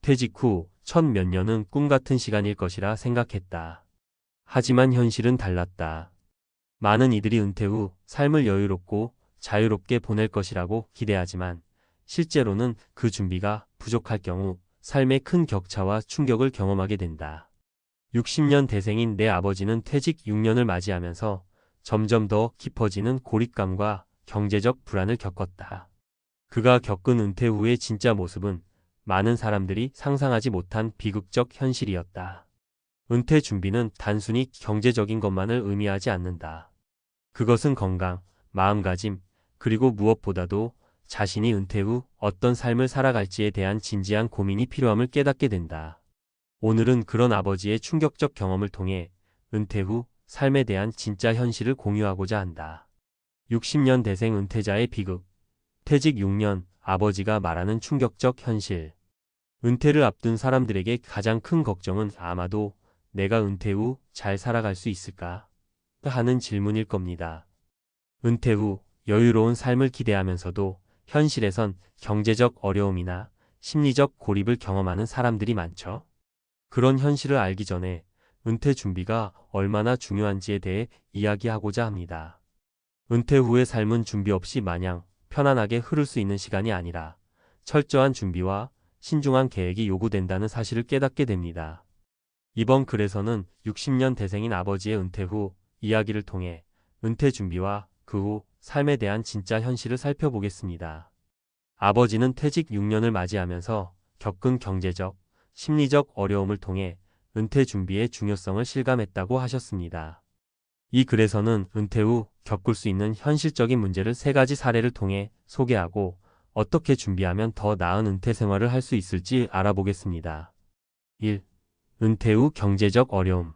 퇴직 후 첫 몇 년은 꿈 같은 시간일 것이라 생각했다. 하지만 현실은 달랐다. 많은 이들이 은퇴 후 삶을 여유롭고 자유롭게 보낼 것이라고 기대하지만 실제로는 그 준비가 부족할 경우 삶의 큰 격차와 충격을 경험하게 된다. 60년 대생인 내 아버지는 퇴직 6년을 맞이하면서 점점 더 깊어지는 고립감과 경제적 불안을 겪었다. 그가 겪은 은퇴 후의 진짜 모습은 많은 사람들이 상상하지 못한 비극적 현실이었다. 은퇴 준비는 단순히 경제적인 것만을 의미하지 않는다. 그것은 건강, 마음가짐, 그리고 무엇보다도 자신이 은퇴 후 어떤 삶을 살아갈지에 대한 진지한 고민이 필요함을 깨닫게 된다. 오늘은 그런 아버지의 충격적 경험을 통해 은퇴 후 삶에 대한 진짜 현실을 공유하고자 한다. 60년 대생 은퇴자의 비극. 퇴직 6년, 아버지가 말하는 충격적 현실. 은퇴를 앞둔 사람들에게 가장 큰 걱정은 아마도 내가 은퇴 후 잘 살아갈 수 있을까? 하는 질문일 겁니다. 은퇴 후 여유로운 삶을 기대하면서도 현실에선 경제적 어려움이나 심리적 고립을 경험하는 사람들이 많죠. 그런 현실을 알기 전에 은퇴 준비가 얼마나 중요한지에 대해 이야기하고자 합니다. 은퇴 후의 삶은 준비 없이 마냥 편안하게 흐를 수 있는 시간이 아니라 철저한 준비와 신중한 계획이 요구된다는 사실을 깨닫게 됩니다. 이번 글에서는 60년 대생인 아버지의 은퇴 후 이야기를 통해 은퇴 준비와 그 후 삶에 대한 진짜 현실을 살펴보겠습니다. 아버지는 퇴직 6년을 맞이하면서 겪은 경제적, 심리적 어려움을 통해 은퇴 준비의 중요성을 실감했다고 하셨습니다. 이 글에서는 은퇴 후 겪을 수 있는 현실적인 문제를 3가지 사례를 통해 소개하고 어떻게 준비하면 더 나은 은퇴 생활을 할 수 있을지 알아보겠습니다. 1. 은퇴 후 경제적 어려움.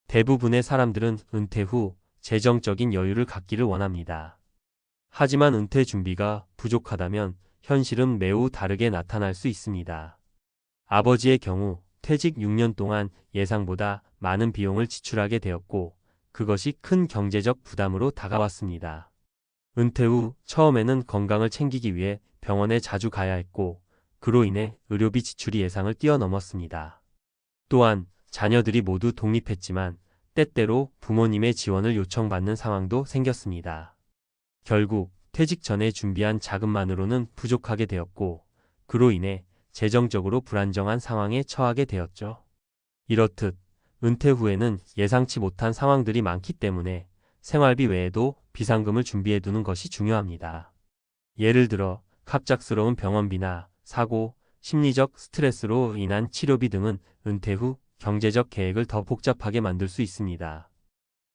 대부분의 사람들은 은퇴 후 재정적인 여유를 갖기를 원합니다. 하지만 은퇴 준비가 부족하다면 현실은 매우 다르게 나타날 수 있습니다. 아버지의 경우 퇴직 6년 동안 예상보다 많은 비용을 지출하게 되었고 그것이 큰 경제적 부담으로 다가왔습니다. 은퇴 후 처음에는 건강을 챙기기 위해 병원에 자주 가야 했고 그로 인해 의료비 지출이 예상을 뛰어넘었습니다. 또한 자녀들이 모두 독립했지만 때때로 부모님의 지원을 요청받는 상황도 생겼습니다. 결국 퇴직 전에 준비한 자금만으로는 부족하게 되었고 그로 인해 재정적으로 불안정한 상황에 처하게 되었죠. 이렇듯 은퇴 후에는 예상치 못한 상황들이 많기 때문에 생활비 외에도 비상금을 준비해두는 것이 중요합니다. 예를 들어 갑작스러운 병원비나 사고, 심리적 스트레스로 인한 치료비 등은 은퇴 후 경제적 계획을 더 복잡하게 만들 수 있습니다.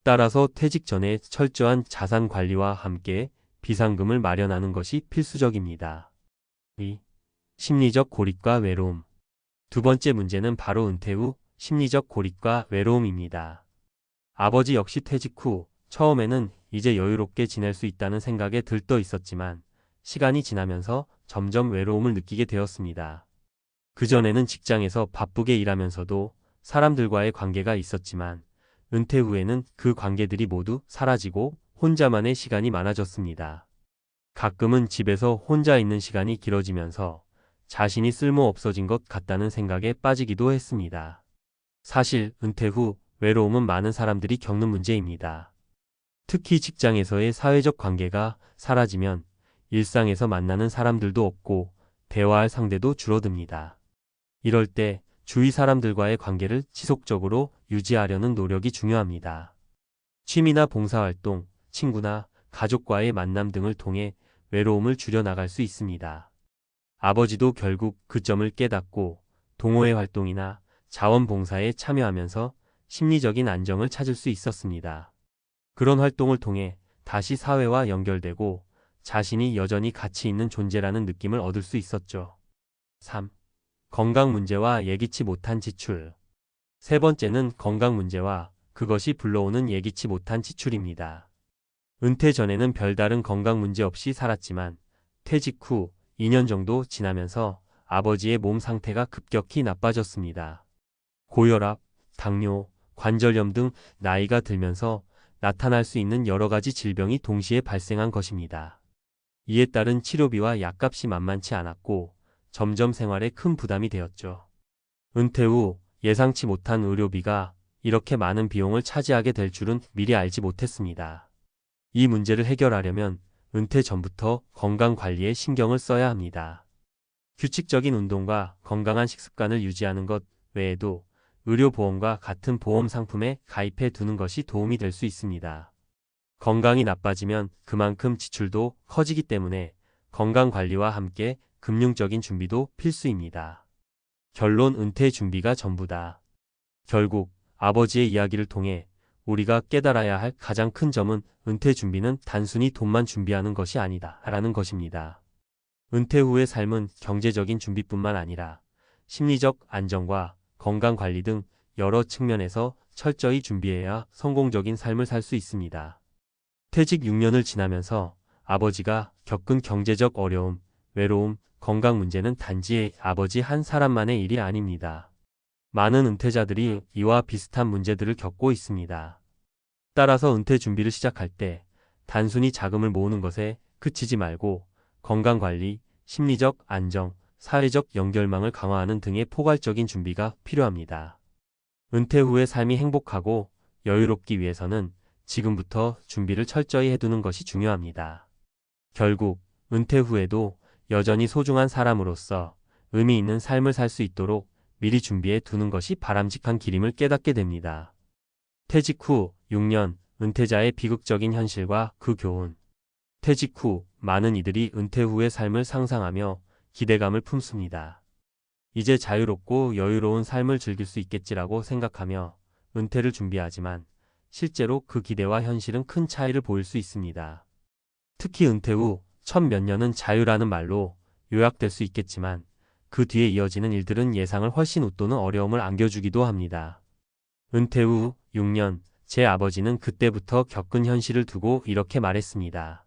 따라서 퇴직 전에 철저한 자산 관리와 함께 비상금을 마련하는 것이 필수적입니다. 2. 심리적 고립과 외로움. 두 번째 문제는 바로 은퇴 후 심리적 고립과 외로움입니다. 아버지 역시 퇴직 후 처음에는 이제 여유롭게 지낼 수 있다는 생각에 들떠 있었지만 시간이 지나면서 점점 외로움을 느끼게 되었습니다. 그전에는 직장에서 바쁘게 일하면서도 사람들과의 관계가 있었지만 은퇴 후에는 그 관계들이 모두 사라지고 혼자만의 시간이 많아졌습니다. 가끔은 집에서 혼자 있는 시간이 길어지면서 자신이 쓸모없어진 것 같다는 생각에 빠지기도 했습니다. 사실 은퇴 후 외로움은 많은 사람들이 겪는 문제입니다. 특히 직장에서의 사회적 관계가 사라지면 일상에서 만나는 사람들도 없고 대화할 상대도 줄어듭니다. 이럴 때 주위 사람들과의 관계를 지속적으로 유지하려는 노력이 중요합니다. 취미나 봉사활동, 친구나 가족과의 만남 등을 통해 외로움을 줄여나갈 수 있습니다. 아버지도 결국 그 점을 깨닫고 동호회 활동이나 자원봉사에 참여하면서 심리적인 안정을 찾을 수 있었습니다. 그런 활동을 통해 다시 사회와 연결되고 자신이 여전히 가치 있는 존재라는 느낌을 얻을 수 있었죠. 3. 건강 문제와 예기치 못한 지출. 세 번째는 건강 문제와 그것이 불러오는 예기치 못한 지출입니다. 은퇴 전에는 별다른 건강 문제 없이 살았지만 퇴직 후 2년 정도 지나면서 아버지의 몸 상태가 급격히 나빠졌습니다. 고혈압, 당뇨, 관절염 등 나이가 들면서 나타날 수 있는 여러 가지 질병이 동시에 발생한 것입니다. 이에 따른 치료비와 약값이 만만치 않았고 점점 생활에 큰 부담이 되었죠. 은퇴 후 예상치 못한 의료비가 이렇게 많은 비용을 차지하게 될 줄은 미리 알지 못했습니다. 이 문제를 해결하려면 은퇴 전부터 건강 관리에 신경을 써야 합니다. 규칙적인 운동과 건강한 식습관을 유지하는 것 외에도 의료보험과 같은 보험 상품에 가입해 두는 것이 도움이 될 수 있습니다. 건강이 나빠지면 그만큼 지출도 커지기 때문에 건강관리와 함께 금융적인 준비도 필수입니다. 결론: 은퇴 준비가 전부다. 결국 아버지의 이야기를 통해 우리가 깨달아야 할 가장 큰 점은 은퇴 준비는 단순히 돈만 준비하는 것이 아니다 라는 것입니다. 은퇴 후의 삶은 경제적인 준비뿐만 아니라 심리적 안정과 건강관리 등 여러 측면에서 철저히 준비해야 성공적인 삶을 살 수 있습니다. 퇴직 6년을 지나면서 아버지가 겪은 경제적 어려움, 외로움, 건강 문제는 단지 아버지 한 사람만의 일이 아닙니다. 많은 은퇴자들이 이와 비슷한 문제들을 겪고 있습니다. 따라서 은퇴 준비를 시작할 때 단순히 자금을 모으는 것에 그치지 말고 건강관리, 심리적 안정, 사회적 연결망을 강화하는 등의 포괄적인 준비가 필요합니다. 은퇴 후의 삶이 행복하고 여유롭기 위해서는 지금부터 준비를 철저히 해두는 것이 중요합니다. 결국 은퇴 후에도 여전히 소중한 사람으로서 의미 있는 삶을 살 수 있도록 미리 준비해 두는 것이 바람직한 길임을 깨닫게 됩니다. 퇴직 후 6년, 은퇴자의 비극적인 현실과 그 교훈. 퇴직 후 많은 이들이 은퇴 후의 삶을 상상하며 기대감을 품습니다. 이제 자유롭고 여유로운 삶을 즐길 수 있겠지라고 생각하며 은퇴를 준비하지만 실제로 그 기대와 현실은 큰 차이를 보일 수 있습니다. 특히 은퇴 후 첫 몇 년은 자유라는 말로 요약될 수 있겠지만 그 뒤에 이어지는 일들은 예상을 훨씬 웃도는 어려움을 안겨주기도 합니다. 은퇴 후 6년, 제 아버지는 그때부터 겪은 현실을 두고 이렇게 말했습니다.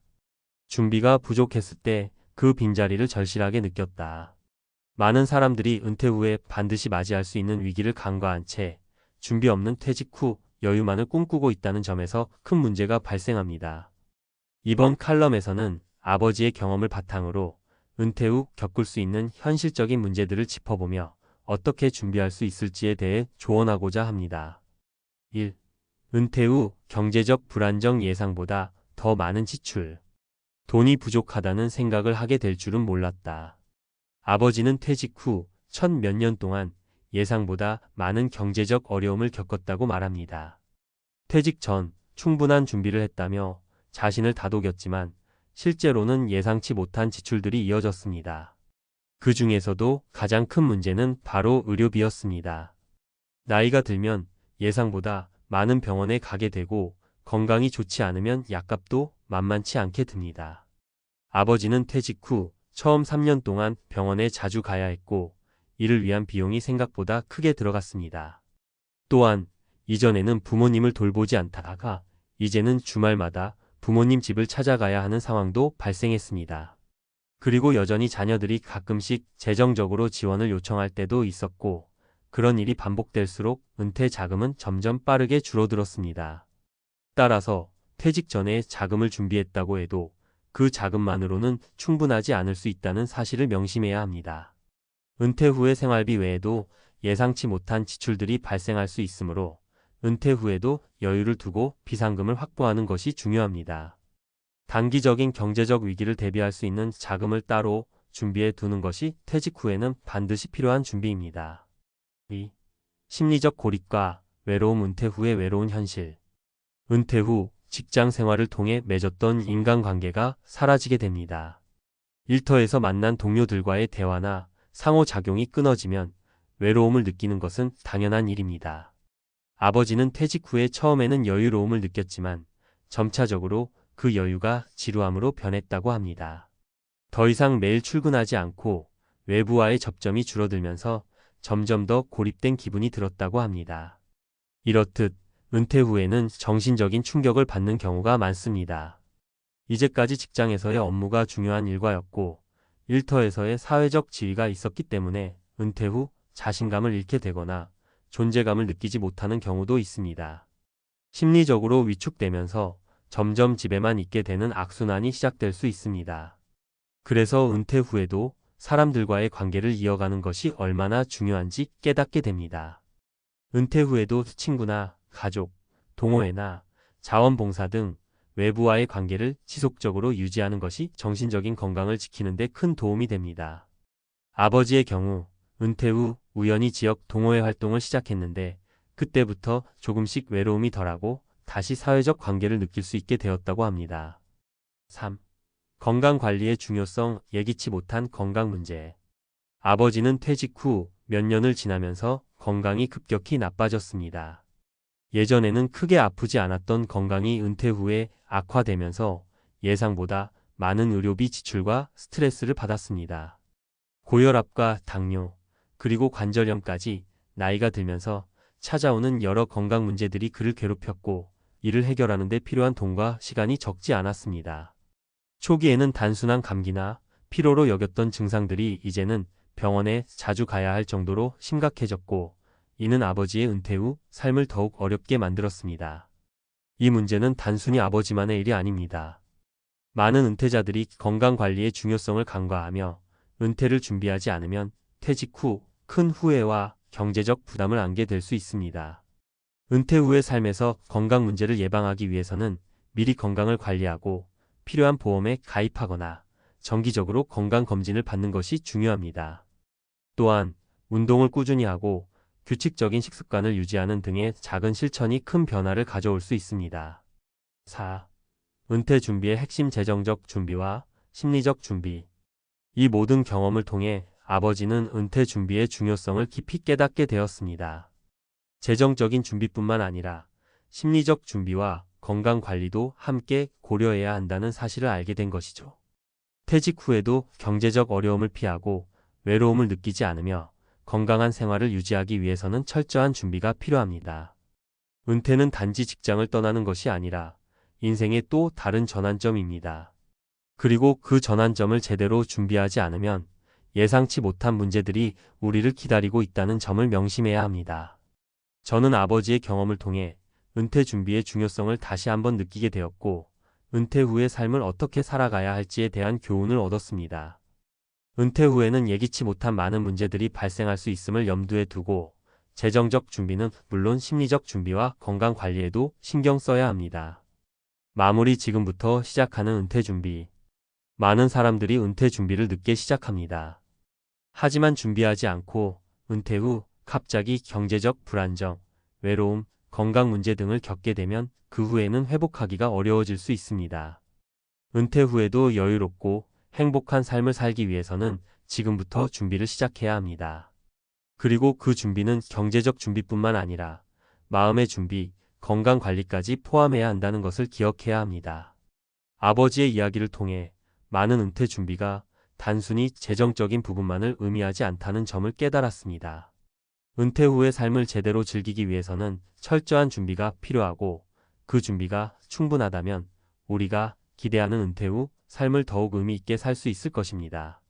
준비가 부족했을 때 그 빈자리를 절실하게 느꼈다. 많은 사람들이 은퇴 후에 반드시 맞이할 수 있는 위기를 간과한 채 준비 없는 퇴직 후 여유만을 꿈꾸고 있다는 점에서 큰 문제가 발생합니다. 이번 칼럼에서는 아버지의 경험을 바탕으로 은퇴 후 겪을 수 있는 현실적인 문제들을 짚어보며 어떻게 준비할 수 있을지에 대해 조언하고자 합니다. 1. 은퇴 후 경제적 불안정, 예상보다 더 많은 지출. 돈이 부족하다는 생각을 하게 될 줄은 몰랐다. 아버지는 퇴직 후 첫 몇 년 동안 예상보다 많은 경제적 어려움을 겪었다고 말합니다. 퇴직 전 충분한 준비를 했다며 자신을 다독였지만 실제로는 예상치 못한 지출들이 이어졌습니다. 그 중에서도 가장 큰 문제는 바로 의료비였습니다. 나이가 들면 예상보다 많은 병원에 가게 되고 건강이 좋지 않으면 약값도 만만치 않게 듭니다. 아버지는 퇴직 후 처음 3년 동안 병원에 자주 가야 했고 이를 위한 비용이 생각보다 크게 들어갔습니다. 또한 이전에는 부모님을 돌보지 않다가 이제는 주말마다 부모님 집을 찾아가야 하는 상황도 발생했습니다. 그리고 여전히 자녀들이 가끔씩 재정적으로 지원을 요청할 때도 있었고 그런 일이 반복될수록 은퇴 자금은 점점 빠르게 줄어들었습니다. 따라서 퇴직 전에 자금을 준비했다고 해도 그 자금만으로는 충분하지 않을 수 있다는 사실을 명심해야 합니다. 은퇴 후의 생활비 외에도 예상치 못한 지출들이 발생할 수 있으므로 은퇴 후에도 여유를 두고 비상금을 확보하는 것이 중요합니다. 단기적인 경제적 위기를 대비할 수 있는 자금을 따로 준비해 두는 것이 퇴직 후에는 반드시 필요한 준비입니다. 2. 심리적 고립과 외로움. 은퇴 후의 외로운 현실. 은퇴 후 직장 생활을 통해 맺었던 인간관계가 사라지게 됩니다. 일터에서 만난 동료들과의 대화나 상호작용이 끊어지면 외로움을 느끼는 것은 당연한 일입니다. 아버지는 퇴직 후에 처음에는 여유로움을 느꼈지만 점차적으로 그 여유가 지루함으로 변했다고 합니다. 더 이상 매일 출근하지 않고 외부와의 접점이 줄어들면서 점점 더 고립된 기분이 들었다고 합니다. 이렇듯 은퇴 후에는 정신적인 충격을 받는 경우가 많습니다. 이제까지 직장에서의 업무가 중요한 일과였고 일터에서의 사회적 지위가 있었기 때문에 은퇴 후 자신감을 잃게 되거나 존재감을 느끼지 못하는 경우도 있습니다. 심리적으로 위축되면서 점점 집에만 있게 되는 악순환이 시작될 수 있습니다. 그래서 은퇴 후에도 사람들과의 관계를 이어가는 것이 얼마나 중요한지 깨닫게 됩니다. 은퇴 후에도 친구나 가족, 동호회나 자원봉사 등 외부와의 관계를 지속적으로 유지하는 것이 정신적인 건강을 지키는 데 큰 도움이 됩니다. 아버지의 경우 은퇴 후 우연히 지역 동호회 활동을 시작했는데 그때부터 조금씩 외로움이 덜하고 다시 사회적 관계를 느낄 수 있게 되었다고 합니다. 3. 건강관리의 중요성. 예기치 못한 건강 문제. 아버지는 퇴직 후 몇 년을 지나면서 건강이 급격히 나빠졌습니다. 예전에는 크게 아프지 않았던 건강이 은퇴 후에 악화되면서 예상보다 많은 의료비 지출과 스트레스를 받았습니다. 고혈압과 당뇨, 그리고 관절염까지 나이가 들면서 찾아오는 여러 건강 문제들이 그를 괴롭혔고 이를 해결하는 데 필요한 돈과 시간이 적지 않았습니다. 초기에는 단순한 감기나 피로로 여겼던 증상들이 이제는 병원에 자주 가야 할 정도로 심각해졌고 이는 아버지의 은퇴 후 삶을 더욱 어렵게 만들었습니다. 이 문제는 단순히 아버지만의 일이 아닙니다. 많은 은퇴자들이 건강관리의 중요성을 간과하며 은퇴를 준비하지 않으면 퇴직 후 큰 후회와 경제적 부담을 안게 될 수 있습니다. 은퇴 후의 삶에서 건강 문제를 예방하기 위해서는 미리 건강을 관리하고 필요한 보험에 가입하거나 정기적으로 건강검진을 받는 것이 중요합니다. 또한 운동을 꾸준히 하고 규칙적인 식습관을 유지하는 등의 작은 실천이 큰 변화를 가져올 수 있습니다. 4. 은퇴 준비의 핵심. 재정적 준비와 심리적 준비. 이 모든 경험을 통해 아버지는 은퇴 준비의 중요성을 깊이 깨닫게 되었습니다. 재정적인 준비뿐만 아니라 심리적 준비와 건강 관리도 함께 고려해야 한다는 사실을 알게 된 것이죠. 퇴직 후에도 경제적 어려움을 피하고 외로움을 느끼지 않으며 건강한 생활을 유지하기 위해서는 철저한 준비가 필요합니다. 은퇴는 단지 직장을 떠나는 것이 아니라 인생의 또 다른 전환점입니다. 그리고 그 전환점을 제대로 준비하지 않으면 예상치 못한 문제들이 우리를 기다리고 있다는 점을 명심해야 합니다. 저는 아버지의 경험을 통해 은퇴 준비의 중요성을 다시 한번 느끼게 되었고, 은퇴 후의 삶을 어떻게 살아가야 할지에 대한 교훈을 얻었습니다. 은퇴 후에는 예기치 못한 많은 문제들이 발생할 수 있음을 염두에 두고, 재정적 준비는 물론 심리적 준비와 건강 관리에도 신경 써야 합니다. 마무리. 지금부터 시작하는 은퇴 준비. 많은 사람들이 은퇴 준비를 늦게 시작합니다. 하지만 준비하지 않고 은퇴 후 갑자기 경제적 불안정, 외로움, 건강 문제 등을 겪게 되면 그 후에는 회복하기가 어려워질 수 있습니다. 은퇴 후에도 여유롭고 행복한 삶을 살기 위해서는 지금부터 준비를 시작해야 합니다. 그리고 그 준비는 경제적 준비뿐만 아니라 마음의 준비, 건강 관리까지 포함해야 한다는 것을 기억해야 합니다. 아버지의 이야기를 통해 많은 은퇴 준비가 단순히 재정적인 부분만을 의미하지 않다는 점을 깨달았습니다. 은퇴 후의 삶을 제대로 즐기기 위해서는 철저한 준비가 필요하고, 그 준비가 충분하다면 우리가 기대하는 은퇴 후 삶을 더욱 의미 있게 살 수 있을 것입니다.